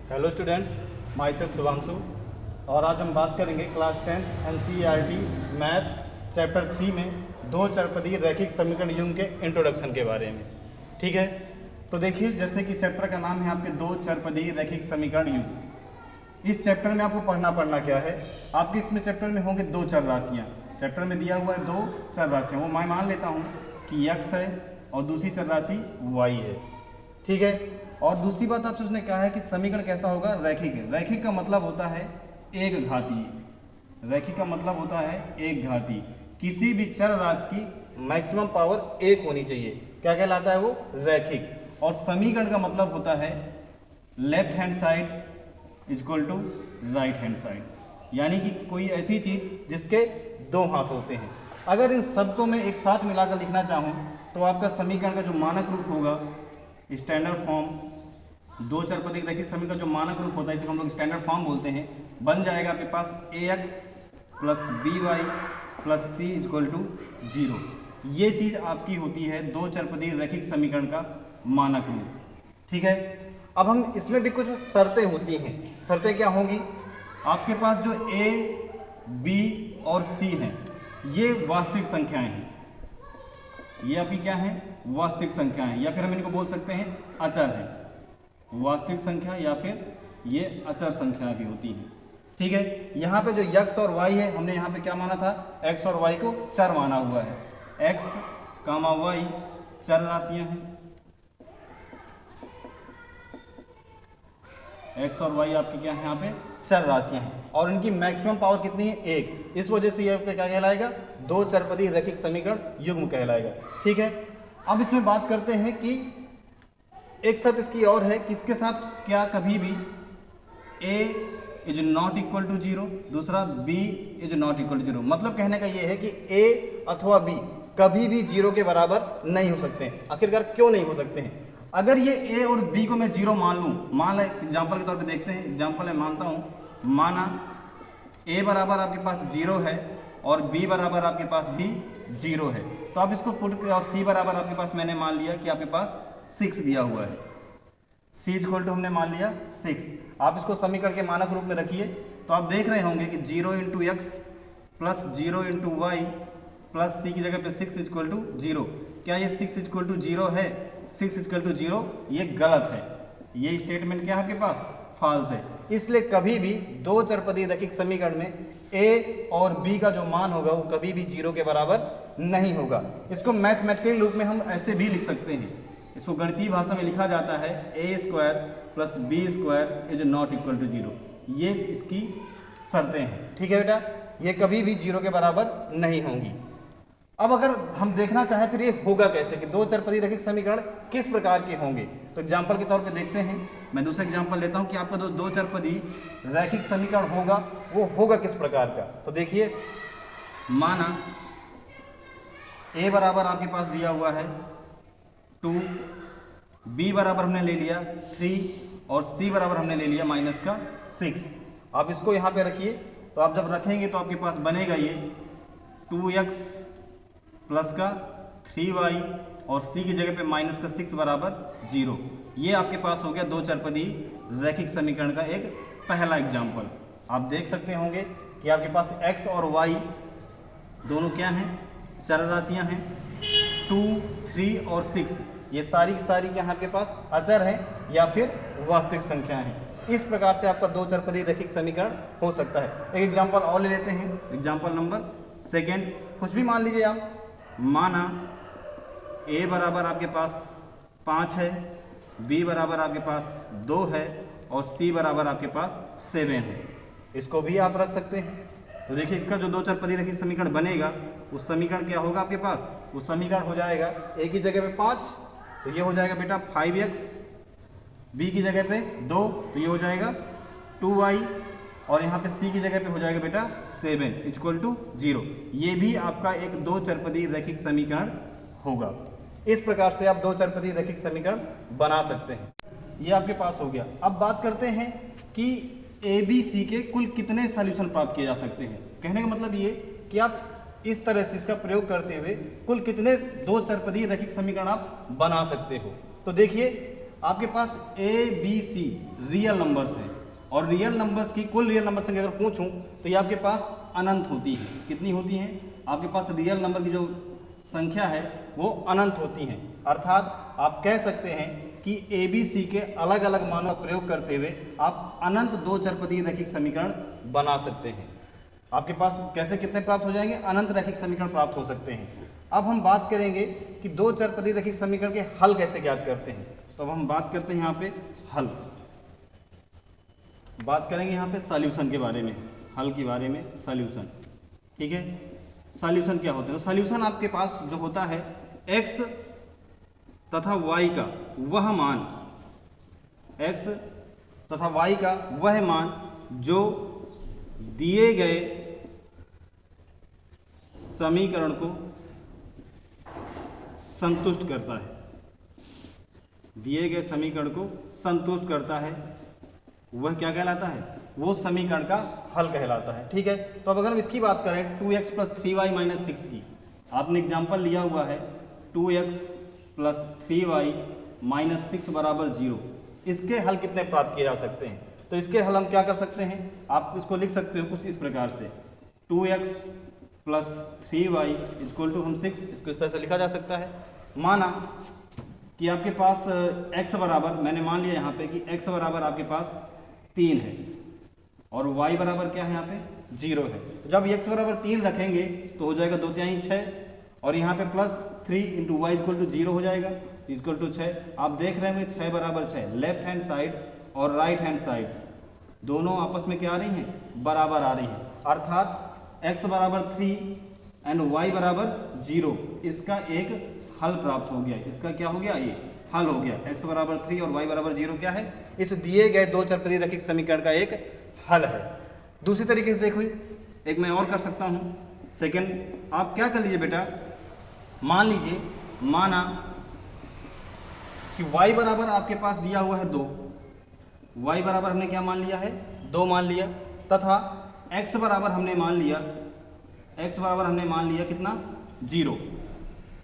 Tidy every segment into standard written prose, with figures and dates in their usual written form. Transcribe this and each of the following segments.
Hello students, my self Shubhanshu. और आज हम बात करेंगे क्लास 10 एनसीईआरटी मैथ चैप्टर 3 में दो चरपदीय रैखिक समीकरण युग्म के इंट्रोडक्शन के बारे में। ठीक है, तो देखिए जैसे कि चैप्टर का नाम है आपके दो चरपदीय रैखिक समीकरण युग्म। इस चैप्टर में आपको पढ़ना क्या है, आपके इसमें चैप्टर में होंगे दो चर राशियाँ। चैप्टर में दिया हुआ है दो चर राशियाँ, वो मैं मान लेता हूँ कि x है और दूसरी चर राशि y है। ठीक है, और दूसरी बात आपसे उसने कहा है कि समीकरण कैसा होगा, रैखिक। रैखिक का मतलब होता है एक घातीय। रैखिक का मतलब होता है एक घातीय। किसी भी चर राशि की मैक्सिमम पावर एक होनी चाहिए, क्या कहलाता है वो, रैखिक। और समीकरण का मतलब होता है left hand side equal to right hand side, यानी कि कोई ऐसी चीज जिसके दो हाथ होते हैं। अगर इन सबको मैं एक साथ मिलाकर लिखना चाहूँ तो आपका समीकरण का जो मानक रूप होगा, स्टैंडर्ड फॉर्म, दो चरपदी रैखिक समीकरण का जो मानक रूप होता है इसे हम लोग स्टैंडर्ड फॉर्म बोलते हैं, बन जाएगा आपके पास ax plus b y plus c equal to 0। ये चीज आपकी होती है दो चरपदी रैखिक समीकरण का मानक रूप। ठीक है, अब हम इसमें भी कुछ शर्तें होती हैं। शर्तें क्या होंगी, आपके पास जो a, b और c हैं ये वास्तविक संख्याएं हैं। ये आपकी क्या है, वास्तविक संख्या है, या फिर हम इनको बोल सकते हैं अचर है। वास्तविक संख्या या फिर ये अचर संख्या भी होती है। ठीक है, यहाँ पे जो x और y है हमने यहाँ पे क्या माना था, x और y को चर माना हुआ है। x, y चर राशियां हैं, x और y आपकी क्या है यहाँ पे चर राशियां हैं, और इनकी मैक्सिमम पावर कितनी है, एक। इस वजह से ये क्या कहलाएगा, दो चरपदी रैखिक समीकरण युग्म कहलाएगा। ठीक है, अब इसमें बात करते हैं कि एक शर्त इसकी और है कि इसके साथ क्या कभी भी a is not equal to 0, दूसरा b is not equal to 0। मतलब कहने का ये है कि a अथवा b कभी भी 0 के बराबर नहीं हो सकते हैं। आखिरकार क्यों नहीं हो सकते हैं, अगर ये a और b को मैं 0 मान लूं, मान लें एग्जाम्पल के तौर पे देखते हैं। एग्जाम्पल मैं मानता हूं, माना a बराबर आपके पास 0 है और b बराबर आपके पास भी 0 है, तो आप इसको पुट, और c बराबर आपके पास मैंने मान लिया कि आपके पास 6 दिया हुआ है। c इक्वल टू हमने मान लिया 6। आप इसको समीकरण के मानक रूप में रखिए तो आप देख रहे होंगे कि 0 into X plus 0 into Y plus C की जगह पे 6 इक्वल टू 0। क्या ये 6 इक्वल टू 0 है, 6 इक्वल टू 0 ये गलत है। ये स्टेटमेंट क्या है आपके पास, फॉल्स है। इसलिए कभी भी दो चरपदी रैखिक समीकरण में a और b का जो मान होगा वो कभी भी 0 के बराबर नहीं होगा। इसको मैथमेटिकल रूप में हम ऐसे भी लिख सकते हैं, इसको गणितीय भाषा में लिखा जाता है a square plus b square is not equal to 0। ये इसकी शर्तें हैं। ठीक है बेटा, ये कभी भी 0 के बराबर नहीं होंगी। अब अगर हम देखना चाहें फिर ये होगा कैसे, कि दो चरपदी रैखिक समीकरण किस प्रकार के होंगे, तो एग्जाम्पल के तौर पे देखते हैं। मैं दूसरा एग्जाम्पल लेता हूं कि आपका दो चरपदी रैखिक समीकरण होगा वो होगा किस प्रकार का। तो देखिए, माना a बराबर आपके पास दिया हुआ है 2, b बराबर हमने ले लिया 3 और c बराबर हमने ले लिया माइनस का 6। आप इसको यहाँ पे रखिए, तो आप जब रखेंगे तो आपके पास बनेगा ये 2x प्लस का 3y और c की जगह पे माइनस का 6 बराबर 0। ये आपके पास हो गया दो चरपदी रैखिक समीकरण का एक पहला एग्जाम्पल। आप देख सकते होंगे कि आपके पास x और y दोनों क्या हैं, चर राशियां हैं। 2, 3 और 6 ये सारी की सारी क्या है आपके पास, अचर है या फिर वास्तविक संख्या है। इस प्रकार से आपका दो चरपदी रैखिक समीकरण हो सकता है। एक एग्जाम्पल और ले लेते हैं, एग्जाम्पल नंबर सेकेंड। कुछ भी मान लीजिए आप, माना a बराबर आपके पास 5 है, b बराबर आपके पास 2 है और c बराबर आपके पास 7 है। इसको भी आप रख सकते हैं। तो देखिए इसका जो दो चरपदी रैखिक समीकरण बनेगा वो समीकरण क्या होगा आपके पास, वो समीकरण हो जाएगा a की जगह पे 5 तो ये हो जाएगा बेटा 5x, b की जगह पे 2 तो ये हो जाएगा 2y और यहाँ पे c की जगह पे हो जाएगा बेटा 7 इक्वल टू 0। ये भी आपका एक दो चरपदी रैखिक समीकरण होगा। इस प्रकार से आप दो चरपदी रैखिक समीकरण बना सकते हैं। ये आपके पास हो गया। अब बात करते हैं कि ABC के कुल कितने सॉल्यूशन प्राप्त किए जा सकते हैं। कहने का मतलब ये कि आप इस तरह से इसका प्रयोग करते हुए कुल कितने दो चरपदी रैखिक समीकरण आप बना सकते हो। तो देखिए आपके पास A B C real numbers हैं, और रियल नंबर्स की कुल रियल नंबर संख्या अगर पूछूं तो ये आपके पास अनंत होती है। कितनी होती हैं? आपके पास रियल नंबर की जो संख्या है वो अनंत होती हैं। अर्थात आप कह सकते हैं कि ए बी सी के अलग अलग मानों का प्रयोग करते हुए आप अनंत दो चरपदीय रैखिक समीकरण बना सकते हैं। आपके पास कैसे कितने प्राप्त हो जाएंगे? अनंत रैखिक समीकरण प्राप्त हो सकते हैं। अब हम बात करेंगे कि दो चरपदीय रैखिक समीकरण के हल कैसे ज्ञात करते हैं। तो अब हम बात करते हैं यहाँ पे हल, बात करेंगे यहाँ पे सॉल्यूशन के बारे में, हल के बारे में, सॉल्यूशन। ठीक है, सॉल्यूशन क्या होता है? तो सॉल्यूशन आपके पास जो होता है x तथा y का वह मान, x तथा y का वह मान जो दिए गए समीकरण को संतुष्ट करता है, दिए गए समीकरण को संतुष्ट करता है, वह क्या कहलाता है? वो समीकरण का हल कहलाता है। ठीक है, तो अब अगर हम इसकी बात करें 2x + 3y - 6 की, आपने एग्जाम्पल लिया हुआ है 2x + 3y - 6 = 0। इसके हल कितने प्राप्त किए जा सकते हैं? तो इसके हल हम क्या कर सकते हैं? आप इसको लिख सकते हो कुछ इस प्रकार से, 2x + 3y = हम 6, इसको इस तरह से लिखा जा सकता है। माना कि आपके पास x बराबर, मैंने मान लिया यहाँ पे कि x बराबर आपके पास 3 है और y बराबर क्या है? यहाँ पे 0 है। तो जब x बराबर 3 रखेंगे तो हो जाएगा 2 तिहाई 6, और यहाँ पे +3 × y = 0 हो जाएगा, = 6। आप देख रहे होंगे 6 = 6, लेफ्ट हैंड साइड और राइट हैंड साइड दोनों आपस में क्या आ रही हैं? बराबर आ रही हैं। अर्थात x बराबर 3 एंड y बराबर 0, इसका एक हल प्राप्त हो गया। इसका क्या हो गया? ये हल हो गया। x बराबर 3 और y बराबर 0 क्या है? इस दिए गए दो चरपदीय रैखिक समीकरण का एक हल है। दूसरी तरीके से देखो, एक मैं और कर सकता हूं। सेकंड, आप क्या कर लीजिए बेटा, मान लीजिए, माना कि y बराबर आपके पास दिया हुआ है 2, y बराबर हमने क्या मान लिया है? 2 मान लिया, तथा x बराबर हमने मान लिया, x बराबर हमने मान लिया कितना? 0।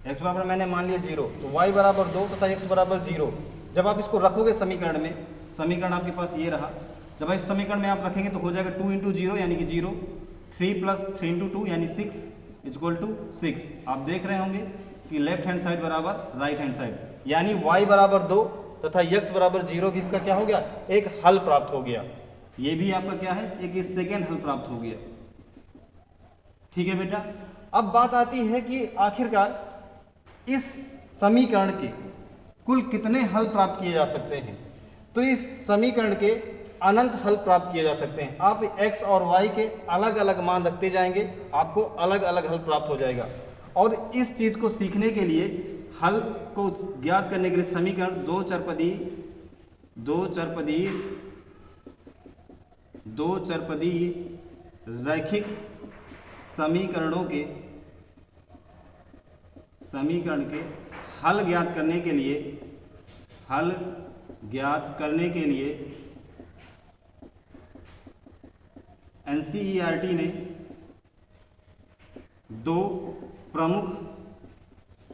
x बराबर मैंने मान लिया 0, तो y बराबर 2 तथा x बराबर 0। जब आप इसको रखोगे समीकरण में, समीकरण आपके पास ये रहा, जब इस समीकरण में आप रखेंगे तो हो जाएगा 2 × 0 यानी कि 0, 3 + 3 × 2 यानी 6 = 6। आप देख रहे होंगे कि लेफ्ट हैंड साइड बराबर राइट हैंड साइड, यानी y बराबर 2 तथा x बराबर 0 भी इसका क्या हो गया? एक हल प्राप्त हो गया। ये भी आपका क्या है? एक सेकेंड हल प्राप्त हो गया। ठीक है बेटा, अब बात आती है कि आखिरकार इस समीकरण के कुल कितने हल प्राप्त किए जा सकते हैं। तो इस समीकरण के अनंत हल प्राप्त किए जा सकते हैं। आप x और y के अलग अलग मान रखते जाएंगे, आपको अलग अलग हल प्राप्त हो जाएगा। और इस चीज को सीखने के लिए, हल को ज्ञात करने के लिए, समीकरण दो चरपदीय रैखिक समीकरण के हल ज्ञात करने के लिए NCERT ने 2 प्रमुख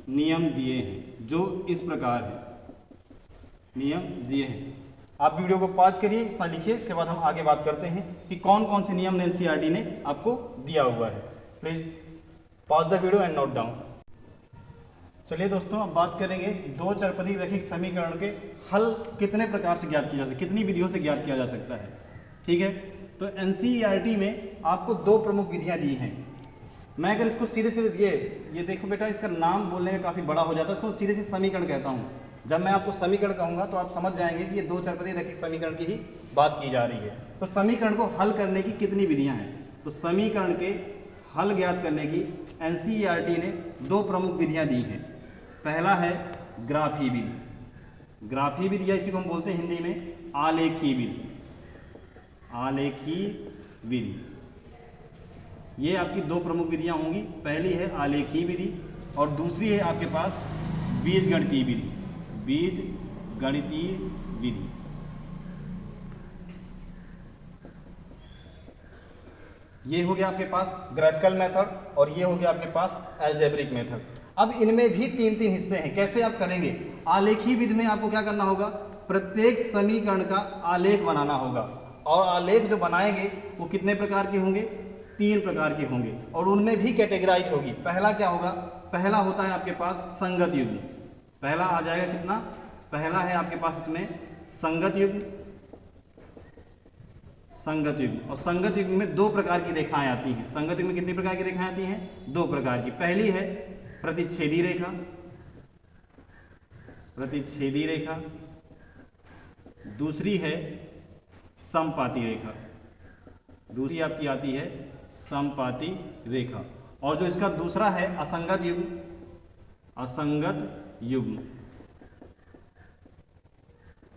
नियम दिए हैं, जो इस प्रकार है। नियम दिए हैं, आप वीडियो को पॉज करिए, इतना लिखिए, इसके बाद हम आगे बात करते हैं कि कौन कौन से नियम NCERT ने आपको दिया हुआ है। Please pause the video and note down. चलिए दोस्तों, अब बात करेंगे दो चरपदीय रैखिक समीकरण के हल कितने प्रकार से ज्ञात किया जा सकता है, कितनी विधियों से ज्ञात किया जा सकता है। ठीक है, तो NCERT में आपको 2 प्रमुख विधियां दी हैं। मैं अगर इसको सीधे सीधे ये देखो बेटा, इसका नाम बोलने में काफ़ी बड़ा हो जाता है, इसको सीधे सीधे समीकरण कहता हूँ। जब मैं आपको समीकरण कहूँगा तो आप समझ जाएंगे कि ये दो चरपदीय रैखिक समीकरण की ही बात की जा रही है। तो समीकरण को हल करने की कितनी विधियाँ हैं? तो समीकरण के हल ज्ञात करने की NCERT ने 2 प्रमुख विधियाँ दी हैं। पहला है ग्राफी विधि। ग्राफी विधि या इसी को हम बोलते हैं हिंदी में आलेखी विधि। आलेखी विधि, ये आपकी 2 प्रमुख विधियां होंगी। पहली है आलेखी विधि और दूसरी है आपके पास बीजगणितीय विधि। बीजगणितीय विधि, ये हो गया आपके पास ग्राफिकल मेथड और ये हो गया आपके पास अलजेब्रिक मेथड। अब इनमें भी 3-3 हिस्से हैं। कैसे आप करेंगे? आलेखी विधि में आपको क्या करना होगा? प्रत्येक समीकरण का आलेख बनाना होगा, और आलेख जो बनाएंगे वो कितने प्रकार के होंगे, 3 प्रकार के होंगे, और उनमें भी कैटेगराइज होगी। पहला क्या होगा, पहला होता है आपके पास संगत युग्म। पहला आ जाएगा कितना, पहला है आपके पास इसमें संगत युग्म। संगत युग्म, और संगत युग्म में 2 प्रकार की रेखाएं आती हैं। संगत युग्म में कितनी प्रकार की रेखाएं आती हैं, 2 प्रकार की। पहली है प्रतिच्छेदी रेखा, प्रतिच्छेदी रेखा। दूसरी है समपाती रेखा, दूसरी आपकी आती है समपाती रेखा। और जो इसका दूसरा है असंगत युग्म, असंगत युग्म,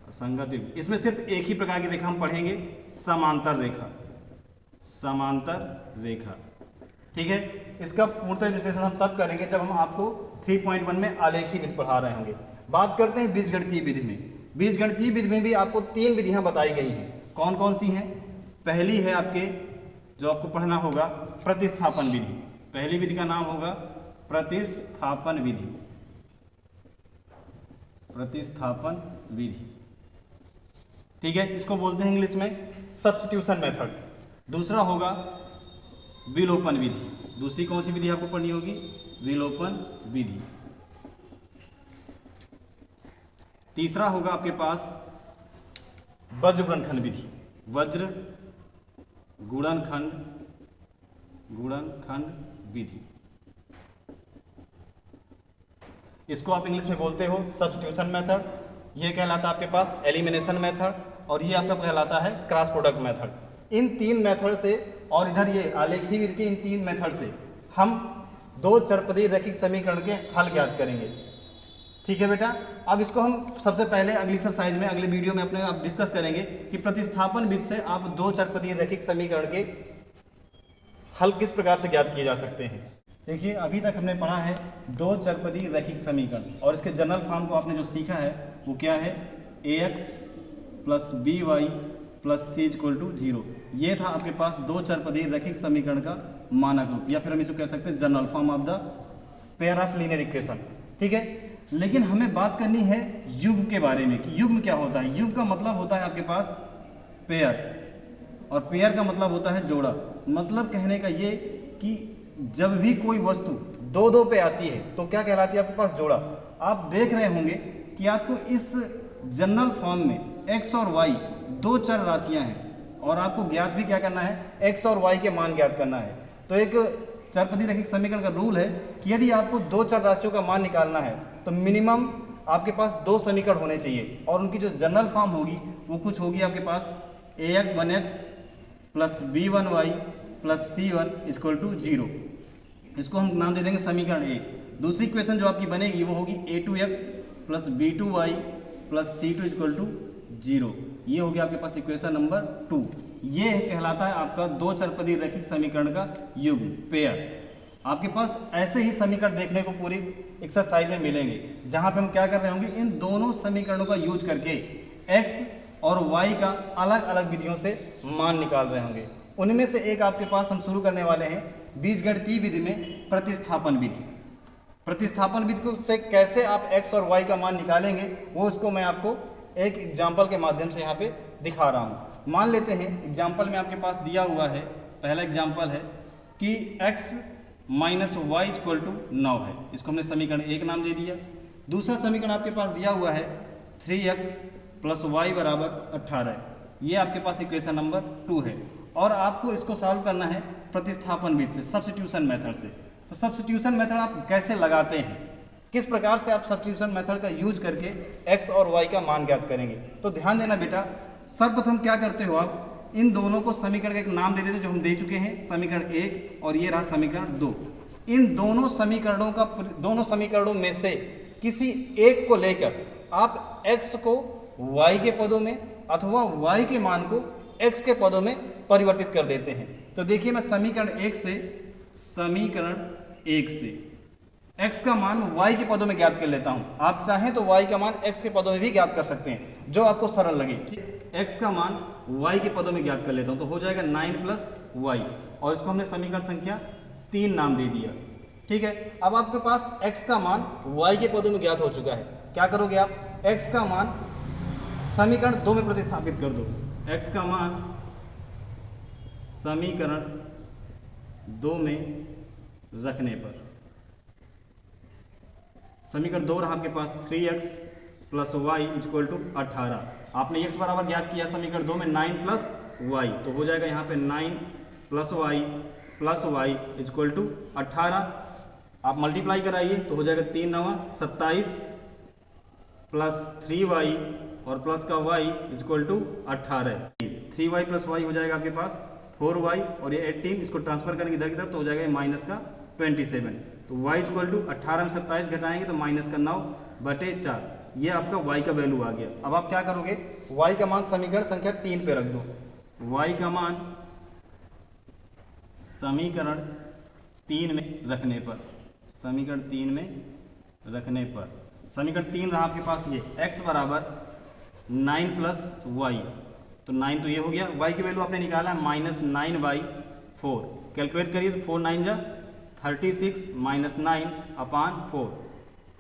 असंगत युग्म। इसमें सिर्फ एक ही प्रकार की रेखा हम पढ़ेंगे, समांतर रेखा, समांतर रेखा। ठीक है, इसका पूर्णतः विश्लेषण हम तब करेंगे जब हम आपको 3.1 में आलेखी विधि पढ़ा रहे होंगे। बात करते हैं बीजगणितीय विधि में। बीजगणितीय विधि में भी आपको 3 विधियां बताई गई हैं। कौन कौन सी हैं, पहली है आपके जो आपको पढ़ना होगा प्रतिस्थापन विधि। पहली विधि का नाम होगा प्रतिस्थापन विधि, प्रतिस्थापन विधि। ठीक है, इसको बोलते हैं इंग्लिश में सब्स्टिट्यूशन मेथड। दूसरा होगा विलोपन विधि। दूसरी कौन सी विधि आपको पढ़नी होगी, विलोपन विधि। तीसरा होगा आपके पास वज्र गुणनखंड विधि, वज्र गुणनखंड, गुणनखंड विधि। इसको आप इंग्लिश में बोलते हो सब्स्टिट्यूशन मेथड। ये कहलाता है आपके पास एलिमिनेशन मेथड, और ये आपका कहलाता है क्रॉस प्रोडक्ट मेथड। इन 3 मेथड से, और इधर ये आलेखी विधि के इन 3 मेथड से हम 2 चरपदीय रैखिक समीकरण के हल ज्ञात करेंगे। ठीक है बेटा, अब इसको हम सबसे पहले अगली एक्सरसाइज में, अगले वीडियो में अपने आप डिस्कस करेंगे कि प्रतिस्थापन विधि से आप 2 चरपदीय रैखिक समीकरण के हल किस प्रकार से ज्ञात किए जा सकते हैं। देखिए, अभी तक हमने पढ़ा है 2 चरपदीय रैखिक समीकरण, और इसके जनरल फॉर्म को आपने जो सीखा है वो क्या है, ax plus b y plus c equal to 0। ये था आपके पास 2 चरपदीय रैखिक समीकरण का मानक रूप, या फिर हम इसको कह सकते हैं general form of the pair of linear equation. ठीक है, लेकिन हमें बात करनी है युग्म के बारे में कि युग्म क्या होता है। युग्म का मतलब होता है आपके पास पेयर, और पेयर का मतलब होता है जोड़ा। मतलब कहने का ये कि जब भी कोई वस्तु 2-2 पे आती है तो क्या कहलाती है आपके पास, जोड़ा। आप देख रहे होंगे कि आपको इस जनरल फॉर्म में x और y 2 चर राशियां हैं, और आपको ज्ञात भी क्या करना है, x और y के मान ज्ञात करना है। तो एक चरपदीय रैखिक समीकरण का रूल है कि यदि आपको 2 चर राशियों का मान निकालना है तो मिनिमम आपके पास 2 समीकरण होने चाहिए, और उनकी जो जनरल फॉर्म होगी वो कुछ होगी आपके पास ax plus b1y plus c1 equal to 0। इसको हम नाम दे देंगे समीकरण 1। दूसरी इक्वेशन जो आपकी बनेगी वो होगी a2x plus b2y plus c2 equal to 0। ये हो गया आपके पास इक्वेशन नंबर 2। ये कहलाता है आपका 2 चरपदीय रैखिक समीकरण का युग्म, पेयर। आपके पास ऐसे ही समीकरण देखने को पूरी एक्सरसाइज में मिलेंगे, जहां पे हम क्या कर रहे होंगे, इन दोनों समीकरणों का यूज करके x और y का अलग अलग विधियों से मान निकाल रहे होंगे। उनमें से एक आपके पास हम शुरू करने वाले हैं बीजगणितीय विधि में प्रतिस्थापन विधि। प्रतिस्थापन विधि को से कैसे आप x और y का मान निकालेंगे वो इसको मैं आपको एक एग्जाम्पल के माध्यम से यहाँ पे दिखा रहा हूँ। मान लेते हैं एग्जाम्पल में आपके पास दिया हुआ है, पहला एग्जाम्पल है कि x minus y equal to 9 है। इसको हमने समीकरण 1 नाम दे दिया। दूसरा समीकरण आपके पास दिया हुआ है 3x प्लस वाई बराबर 18। ये आपके पास इक्वेशन नंबर 2 है, और आपको इसको सॉल्व करना है प्रतिस्थापन विधि से, सब्स्टिट्यूशन मेथड से। तो सब्स्टिट्यूशन मेथड आप कैसे लगाते हैं, किस प्रकार से आप सब्स्टिट्यूशन मेथड का यूज करके x और y का मान ज्ञात करेंगे। तो ध्यान देना बेटा, सर्वप्रथम क्या करते हो आप, इन दोनों को समीकरण का एक नाम दे देते जो हम दे चुके हैं, समीकरण 1, और ये रहा समीकरण 2। इन दोनों समीकरणों में से किसी एक को लेकर आप x को y के पदों में अथवा y के मान को x के पदों में परिवर्तित कर देते हैं। तो देखिए, मैं समीकरण 1 से x का मान y के पदों में ज्ञात कर लेता हूं। आप चाहें तो y का मान x के पदों में भी ज्ञात कर सकते हैं, जो आपको सरल लगे। x का मान y के पदों में ज्ञात कर लेता हूं, तो हो जाएगा 9 प्लस y, और इसको हमने समीकरण संख्या 3 नाम दे दिया। ठीक है, अब आपके पास x का मान y के पदों में ज्ञात हो चुका है। क्या करोगे आप, x का मान समीकरण 2 में प्रतिस्थापित कर दो। x का मान समीकरण 2 में रखने पर, समीकरण 2 रहा आपके पास 3x plus y equal to 18। आपने x बराबर ज्ञात किया समीकरण 2 में 9 प्लस वाई, तो हो जाएगा यहाँ पे 9 प्लस वाई इक्वल टू 18। आप मल्टीप्लाई कराइए तो हो जाएगा 3 9 27 प्लस 3y और प्लस का y equal to 18। 3y plus y हो जाएगा आपके पास 4y और ये 18, इसको ट्रांसफर करेंगे इधर की तरफ तो हो जाएगा माइनस का 27। तो y इक्वल टू 18 में 27 घटाएंगे तो माइनस का 9/4, ये आपका y का वैल्यू आ गया। अब आप क्या करोगे, y का मान समीकरण संख्या 3 पे रख दो। y का मान समीकरण 3 में रखने पर, समीकरण 3 में रखने पर, समीकरण 3 रहा आपके पास ये x बराबर 9 प्लस वाई, तो 9 तो ये हो गया, y की वैल्यू आपने निकाला है -9/4, कैलकुलेट करिए तो 4 9 जा 36 -9/4,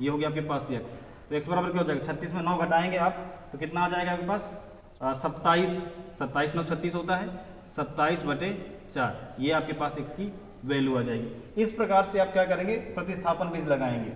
ये हो गया आपके पास x। तो x बराबर क्या हो जाएगा, 36 में 9 घटाएंगे आप तो कितना आ जाएगा आपके पास 27 9 36 होता है, 27/4, ये आपके पास x की वैल्यू आ जाएगी। इस प्रकार से आप क्या करेंगे, प्रतिस्थापन विधि लगाएंगे।